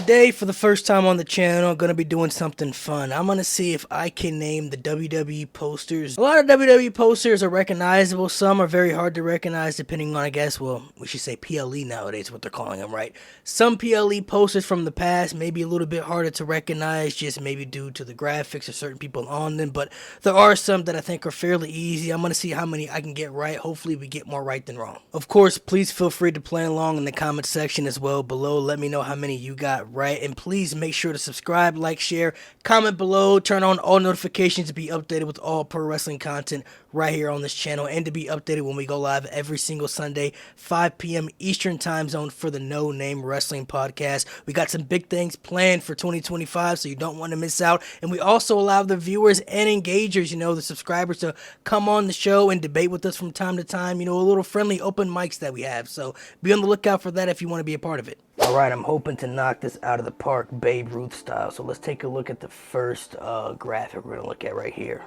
Today, for the first time on the channel, I'm going to be doing something fun. I'm going to see if I can name the WWE posters. A lot of WWE posters are recognizable. Some are very hard to recognize depending on, I guess, well, we should say PLE nowadays, what they're calling them, right? Some PLE posters from the past may be a little bit harder to recognize, just maybe due to the graphics or certain people on them, but there are some that I think are fairly easy. I'm going to see how many I can get right. Hopefully, we get more right than wrong. Of course, please feel free to play along in the comment section as well below. Let me know how many you got right, and please make sure to subscribe, like, share, comment below, turn on all notifications to be updated with all pro wrestling content right here on this channel, and to be updated when we go live every single Sunday 5 p.m. Eastern time zone for the No Name Wrestling podcast. We got some big things planned for 2025, so you don't want to miss out. And we also allow the viewers and engagers, the subscribers, to come on the show and debate with us from time to time, a little friendly open mics that we have. So be on the lookout for that if you want to be a part of it. All right, I'm hoping to knock this out of the park Babe Ruth style. So let's take a look at the first graphic we're going to look at right here.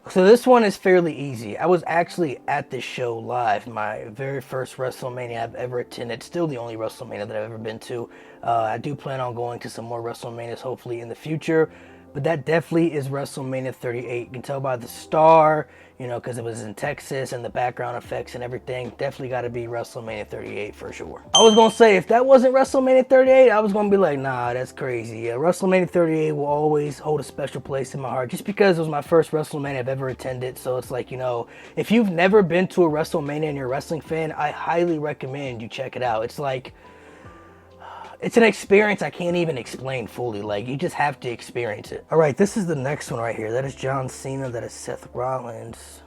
So this one is fairly easy. I was actually at this show live, my very first WrestleMania I've ever attended. Still the only WrestleMania that I've ever been to. I do plan on going to some more WrestleManias hopefully in the future. But that definitely is WrestleMania 38. You can tell by the star, because it was in Texas and the background effects and everything. Definitely got to be WrestleMania 38 for sure. I was going to say, if that wasn't WrestleMania 38, I was going to be like, nah, that's crazy. Yeah, WrestleMania 38 will always hold a special place in my heart just because it was my first WrestleMania I've ever attended. So it's like, if you've never been to a WrestleMania and you're a wrestling fan, I highly recommend you check it out. It's an experience I can't even explain fully. Like, you just have to experience it. All right, this is the next one right here. That is John Cena. That is Seth Rollins.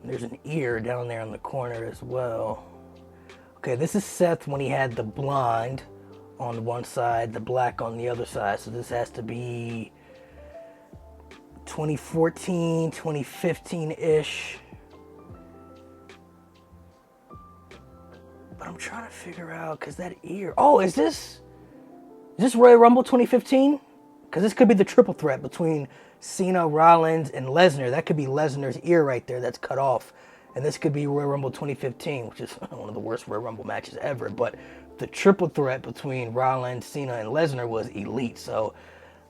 There's an ear down there in the corner as well. Okay, this is Seth when he had the blonde on one side, the black on the other side. So this has to be 2014, 2015-ish. But I'm trying to figure out, because that ear... Oh, is this Royal Rumble 2015? Because this could be the triple threat between Cena, Rollins, and Lesnar. That could be Lesnar's ear right there that's cut off. And this could be Royal Rumble 2015, which is one of the worst Royal Rumble matches ever. But the triple threat between Rollins, Cena, and Lesnar was elite. So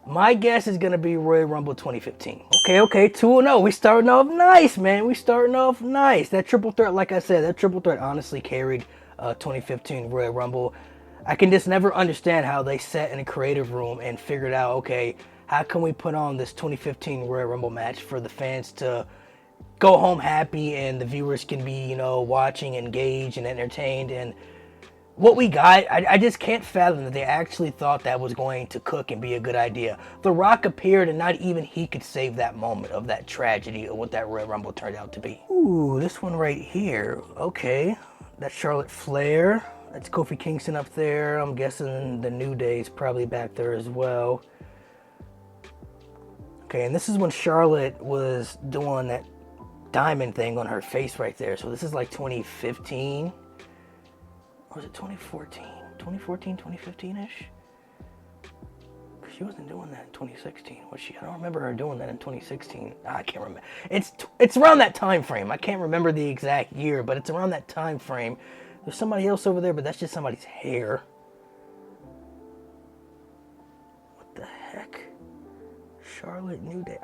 my guess is going to be Royal Rumble 2015. Okay, 2-0. We starting off nice, man. We starting off nice. That triple threat, like I said, that triple threat honestly carried 2015 Royal Rumble. I can just never understand how they sat in a creative room and figured out, okay, how can we put on this 2015 Royal Rumble match for the fans to go home happy and the viewers can be, watching, engaged, and entertained. And what we got, I just can't fathom that they actually thought that was going to cook and be a good idea. The Rock appeared and not even he could save that moment of that tragedy of what that Royal Rumble turned out to be. Ooh, this one right here. Okay. That's Charlotte Flair. That's Kofi Kingston up there. I'm guessing the New Day's probably back there as well. Okay, and this is when Charlotte was doing that diamond thing on her face right there. So this is like 2015. Or was it 2014? 2014, 2015-ish? She wasn't doing that in 2016, was she? I don't remember her doing that in 2016. I can't remember. It's around that time frame. I can't remember the exact year, but it's around that time frame. There's somebody else over there, but that's just somebody's hair. What the heck? Charlotte New Day.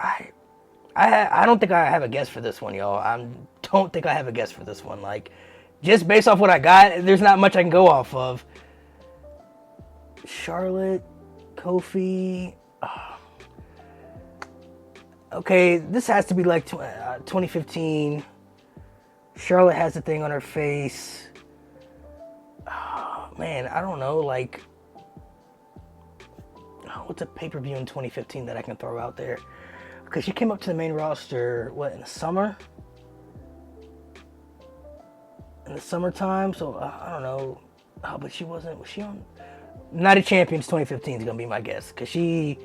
I don't think I have a guess for this one, y'all. I don't think I have a guess for this one. Like, just based off what I got, there's not much I can go off of. Charlotte, Kofi. Okay, this has to be like 2015. Charlotte has the thing on her face. Man, I don't know. Like, what's a pay-per-view in 2015 that I can throw out there? Because she came up to the main roster, what, in the summer? In the summertime, so I don't know. Oh, but was she on? Night of Champions 2015 is going to be my guess. Because she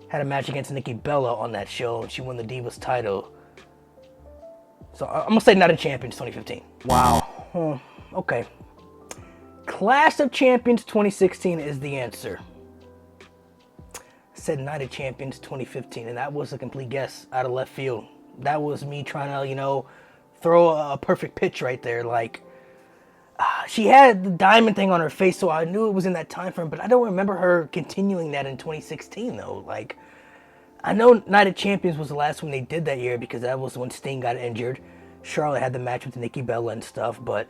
had a match against Nikki Bella on that show. And she won the Divas title. So I'm going to say Night of Champions 2015. Wow. Okay. Clash of Champions 2016 is the answer. I said Night of Champions 2015. And that was a complete guess out of left field. That was me trying to, throw a perfect pitch right there. Like, She had the diamond thing on her face, so I knew it was in that time frame, but I don't remember her continuing that in 2016, though. Like, I know Night of Champions was the last one they did that year because that was when Sting got injured. Charlotte had the match with Nikki Bella and stuff, but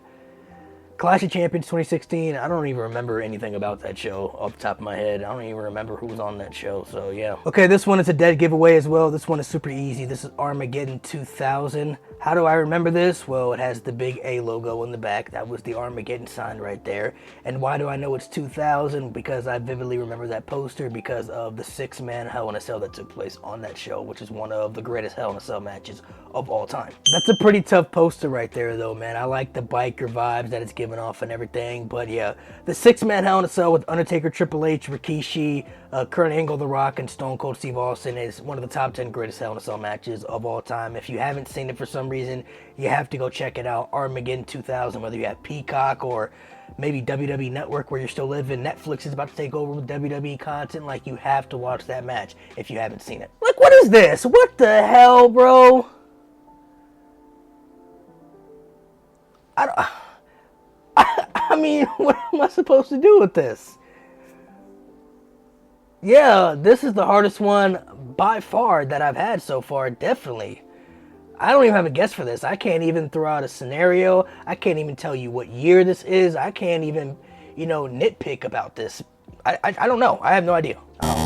Clash of Champions 2016, I don't even remember anything about that show off the top of my head. I don't even remember who was on that show, so yeah. Okay, this one is a dead giveaway as well. This one is super easy. This is Armageddon 2000. How do I remember this? Well, it has the big A logo in the back. That was the Armageddon sign right there. And why do I know it's 2000? Because I vividly remember that poster because of the 6-man Hell in a Cell that took place on that show, which is one of the greatest Hell in a Cell matches of all time. That's a pretty tough poster right there, though, man. I like the biker vibes that it's giving off and everything. But yeah, the 6-man Hell in a Cell with Undertaker, Triple H, Rikishi, Kurt Angle, The Rock, and Stone Cold Steve Austin is one of the top 10 greatest Hell in a Cell matches of all time. If you haven't seen it for some reason, you have to go check it out. Armageddon 2000, whether you have Peacock or maybe WWE Network where you're still living. Netflix is about to take over with WWE content. Like, you have to watch that match if you haven't seen it. Like, what is this? What the hell, bro? I mean, what am I supposed to do with this? Yeah, this is the hardest one by far that I've had so far, definitely. I don't even have a guess for this. I can't even throw out a scenario. I can't even tell you what year this is. I can't even, nitpick about this. I don't know. I have no idea.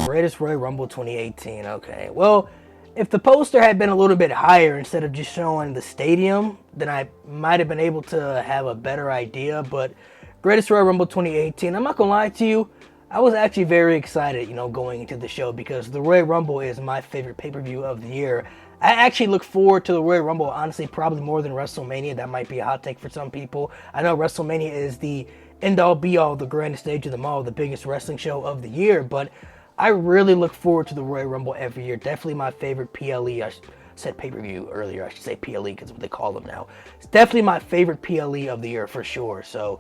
Greatest Royal Rumble 2018. Okay. Well, if the poster had been a little bit higher instead of just showing the stadium, then I might have been able to have a better idea. But Greatest Royal Rumble 2018, I'm not going to lie to you. I was actually very excited, going into the show because the Royal Rumble is my favorite pay-per-view of the year. I actually look forward to the Royal Rumble, honestly, probably more than WrestleMania. That might be a hot take for some people. I know WrestleMania is the end-all, be-all, the grandest stage of them all, the biggest wrestling show of the year, but I really look forward to the Royal Rumble every year. Definitely my favorite PLE. I said pay-per-view earlier. I should say PLE because that's what they call them now. It's definitely my favorite PLE of the year for sure. So,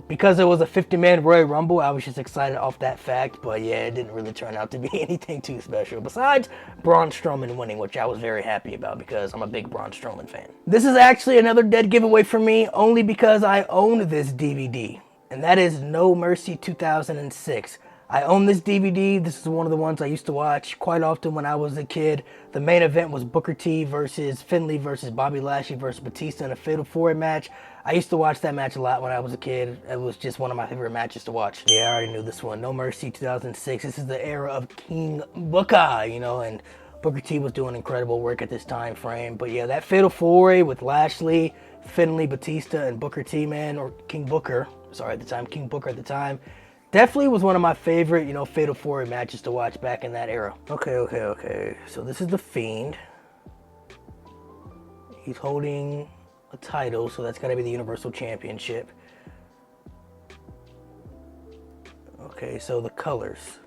because it was a 50-man Royal Rumble, I was just excited off that fact. But yeah, it didn't really turn out to be anything too special. Besides Braun Strowman winning, which I was very happy about because I'm a big Braun Strowman fan. This is actually another dead giveaway for me, only because I own this DVD. And that is No Mercy 2006. I own this DVD. This is one of the ones I used to watch quite often when I was a kid. The main event was Booker T versus Finlay versus Bobby Lashley versus Batista in a Fatal 4-Way match. I used to watch that match a lot when I was a kid. It was just one of my favorite matches to watch. Yeah, I already knew this one. No Mercy 2006. This is the era of King Booker, and Booker T was doing incredible work at this time frame. But yeah, that Fatal 4-Way with Lashley, Finlay, Batista, and Booker T, man, or King Booker. Sorry, King Booker at the time. Definitely was one of my favorite, Fatal 4-Way matches to watch back in that era. Okay. So this is The Fiend. He's holding a title, so that's got to be the Universal Championship. Okay, so the colors.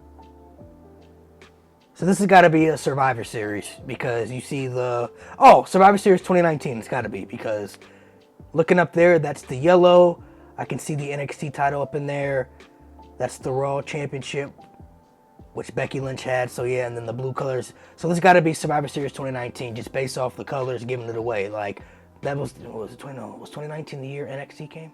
So this has got to be a Survivor Series because you see Survivor Series 2019. It's got to be because looking up there, that's the yellow. I can see the NXT title up in there. That's the Raw Championship, which Becky Lynch had. So yeah, and then the blue colors. So this got to be Survivor Series 2019, just based off the colors, giving it away. Like that was 2019 the year NXT came?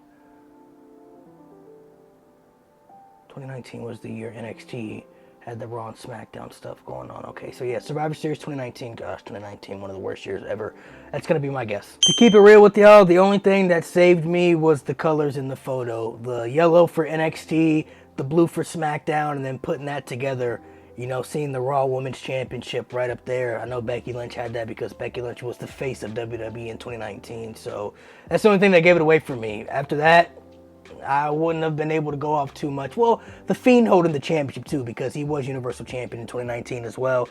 2019 was the year NXT had the Raw and SmackDown stuff going on. Okay, so yeah, Survivor Series 2019. Gosh, 2019, one of the worst years ever. That's gonna be my guess. To keep it real with y'all, the only thing that saved me was the colors in the photo. The yellow for NXT, the blue for SmackDown, and then putting that together, seeing the Raw Women's Championship right up there. I know Becky Lynch had that because Becky Lynch was the face of WWE in 2019. So that's the only thing that gave it away for me. After that, I wouldn't have been able to go off too much. Well, The Fiend holding the championship too because he was Universal Champion in 2019 as well.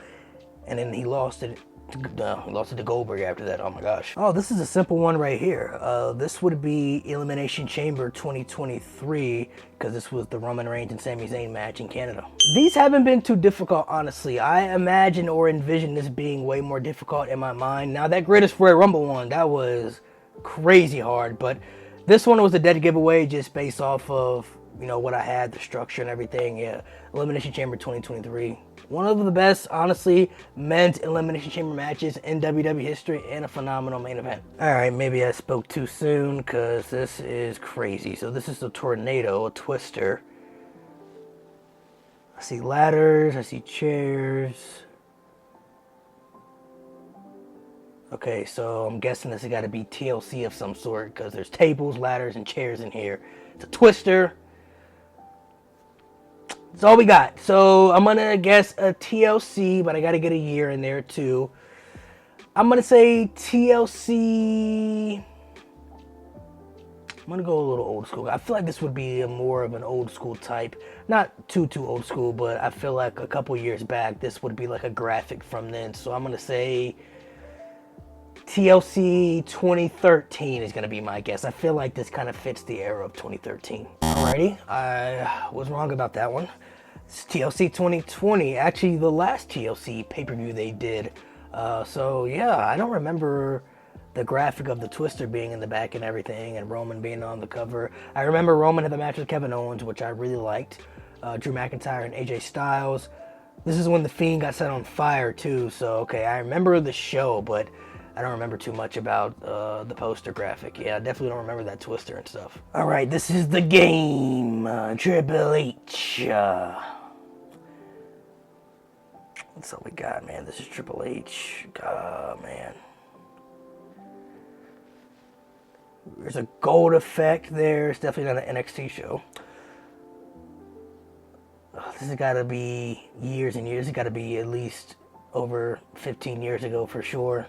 And then he lost it to Goldberg after that. Oh my gosh. Oh, this is a simple one right here. This would be Elimination Chamber 2023 because this was the Roman Reigns and Sami Zayn match in Canada. These haven't been too difficult, honestly. I imagine or envision this being way more difficult in my mind. Now, that Greatest Royal Rumble one, that was crazy hard, but this one was a dead giveaway just based off of you know, what I had, the structure and everything. Yeah, Elimination Chamber 2023. One of the best, honestly, men's Elimination Chamber matches in WWE history, and a phenomenal main event. Alright, maybe I spoke too soon, because this is crazy. So this is a tornado, a twister. I see ladders, I see chairs. Okay, so I'm guessing this has got to be TLC of some sort, because there's tables, ladders, and chairs in here. It's a twister. That's all we got. So I'm going to guess a TLC, but I got to get a year in there too. I'm going to say TLC. I'm going to go a little old school. I feel like this would be more of an old school type. Not too old school, but I feel like a couple years back, this would be like a graphic from then. So I'm going to say TLC 2013 is going to be my guess. I feel like this kind of fits the era of 2013. Alrighty, I was wrong about that one. It's TLC 2020, actually the last TLC pay-per-view they did. So yeah, I don't remember the graphic of the twister being in the back and everything, and Roman being on the cover. I remember Roman had the match with Kevin Owens, which I really liked. Drew McIntyre and AJ Styles. This is when The Fiend got set on fire too, so okay, I remember the show, but I don't remember too much about the poster graphic. Yeah, I definitely don't remember that twister and stuff. Alright, this is the game. Triple H. That's all we got, man. This is Triple H. Man. There's a gold effect there. It's definitely not an NXT show. This has got to be years and years. It's got to be at least over 15 years ago for sure.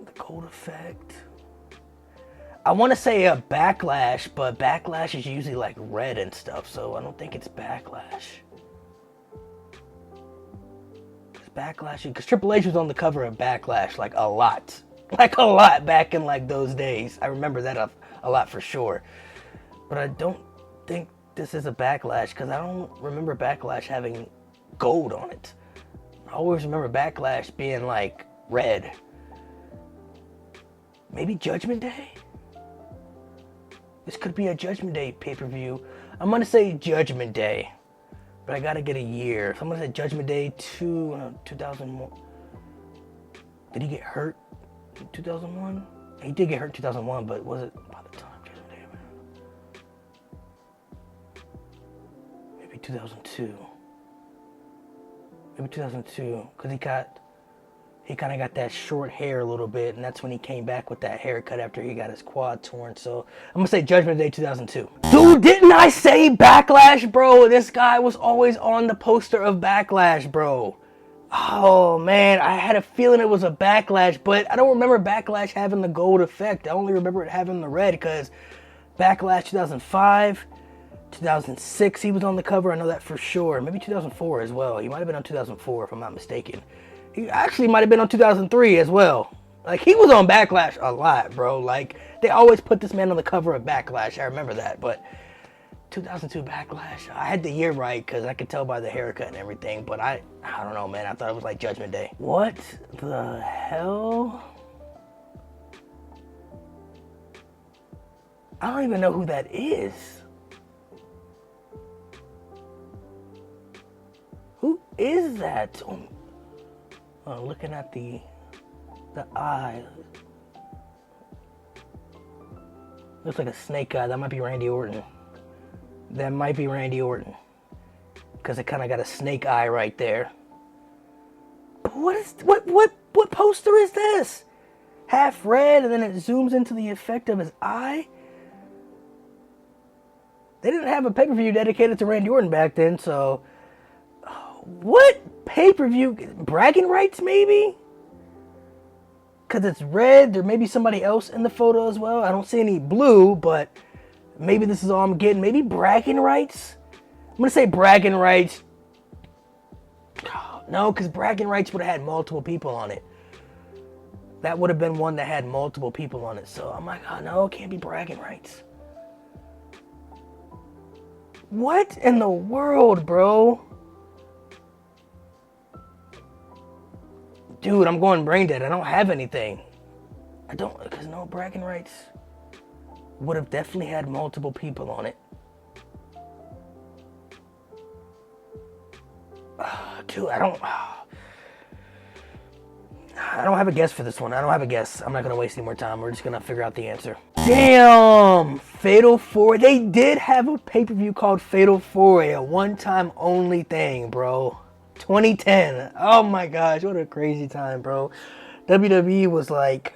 The gold effect. I want to say a Backlash, but Backlash is usually like red and stuff, so I don't think it's Backlash. Backlash, because Triple H was on the cover of Backlash like a lot back in like those days. I remember that a lot for sure, but I don't think this is a Backlash, because I don't remember Backlash having gold on it. I always remember Backlash being like red. Maybe Judgment Day? This could be a Judgment Day pay-per-view. I'm gonna say Judgment Day, but I gotta get a year. So I'm gonna say Judgment Day 2001. Did he get hurt in 2001? He did get hurt in 2001, but was it by the time Judgment Day? Maybe 2002. Maybe 2002, because he kind of got that short hair a little bit, and that's when he came back with that haircut after he got his quad torn. So I'm gonna say Judgment Day 2002. Dude, didn't I say Backlash, bro? This guy was always on the poster of Backlash, bro. Oh man, I had a feeling it was a Backlash, but I don't remember Backlash having the gold effect. I only remember it having the red, because Backlash 2005, 2006 he was on the cover. I know that for sure. Maybe 2004 as well. He might have been on 2004 if I'm not mistaken. He actually might have been on 2003 as well. Like, he was on Backlash a lot, bro. Like, they always put this man on the cover of Backlash. I remember that. But 2002 Backlash, I had the year right because I could tell by the haircut and everything. But I don't know, man. I thought it was like Judgment Day. What the hell? I don't even know who that is. Who is that? Looking at the eye. Looks like a snake eye. That might be Randy Orton. That might be Randy Orton. Because it kind of got a snake eye right there. What poster is this? Half red, and then it zooms into the effect of his eye? They didn't have a pay-per-view dedicated to Randy Orton back then, so... What pay-per-view? Bragging rights, maybe? Because it's red. There may be somebody else in the photo as well. I don't see any blue, but maybe this is all I'm getting. Maybe bragging rights? I'm going to say bragging rights. No, because bragging rights would have had multiple people on it. That would have been one that had multiple people on it. So I'm like, oh no, it can't be bragging rights. What in the world, bro? Dude, I'm going brain dead. I don't have anything. I don't, because no, bragging rights would have definitely had multiple people on it. Dude, I don't have a guess for this one. I don't have a guess. I'm not going to waste any more time. We're just going to figure out the answer. Damn! Fatal 4. They did have a pay-per-view called Fatal 4, a one-time only thing, bro. 2010. Oh my gosh, what a crazy time, bro. WWE was like...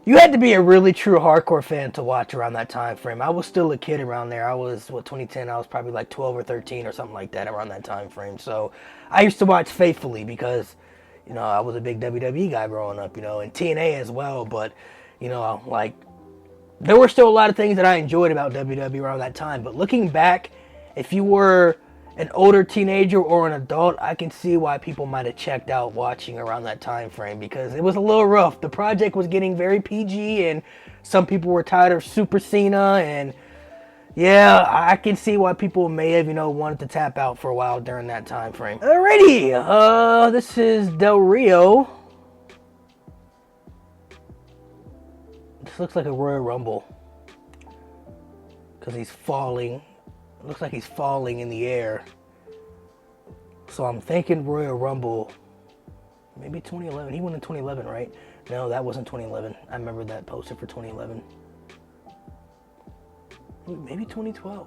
You had to be a really true hardcore fan to watch around that time frame. I was still a kid around there. I was, 2010? I was probably like 12 or 13 or something like that around that time frame. So I used to watch faithfully because, you know, I was a big WWE guy growing up, you know, and TNA as well. But, you know, like, there were still a lot of things that I enjoyed about WWE around that time. But looking back, if you were an older teenager or an adult, I can see why people might have checked out watching around that time frame, because it was a little rough. The project was getting very PG, and some people were tired of Super Cena, and yeah, I can see why people may have, you know, wanted to tap out for a while during that time frame. Alrighty, this is Del Rio. This looks like a Royal Rumble because he's falling. It looks like he's falling in the air. So I'm thinking Royal Rumble. Maybe 2011. He won in 2011, right? No, that wasn't 2011. I remember that poster for 2011. Maybe 2012.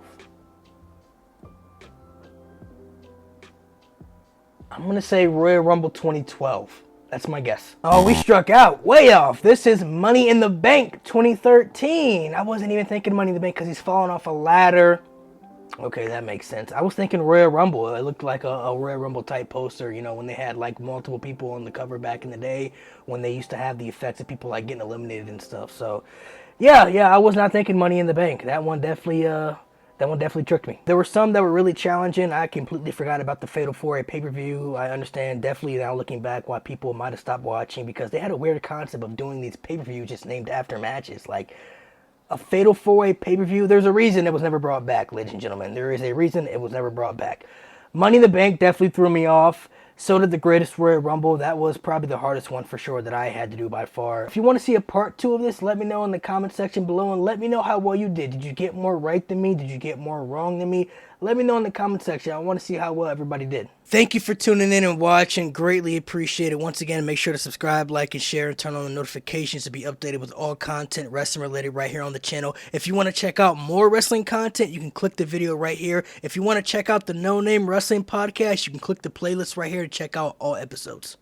I'm going to say Royal Rumble 2012. That's my guess. Oh, we struck out. Way off. This is Money in the Bank 2013. I wasn't even thinking Money in the Bank because he's falling off a ladder. Okay, that makes sense. I was thinking Royal Rumble. It looked like a Royal Rumble type poster, you know, when they had like multiple people on the cover back in the day, when they used to have the effects of people like getting eliminated and stuff. So, yeah, I was not thinking Money in the Bank. That one definitely tricked me. There were some that were really challenging. I completely forgot about the Fatal 4-A pay-per-view. I understand definitely now looking back why people might have stopped watching, because they had a weird concept of doing these pay-per-views just named after matches. Like, a Fatal 4-Way pay-per-view, there's a reason it was never brought back, ladies and gentlemen. There is a reason it was never brought back. Money in the Bank definitely threw me off. So did the Greatest Royal Rumble. That was probably the hardest one for sure that I had to do by far. If you want to see a part 2 of this, let me know in the comment section below, and let me know how well you did. Did you get more right than me? Did you get more wrong than me? Let me know in the comment section. I want to see how well everybody did. Thank you for tuning in and watching. Greatly appreciate it. Once again, make sure to subscribe, like, and share, and turn on the notifications to be updated with all content wrestling related right here on the channel. If you want to check out more wrestling content, you can click the video right here. If you want to check out the No Name Wrestling Podcast, you can click the playlist right here to check out all episodes.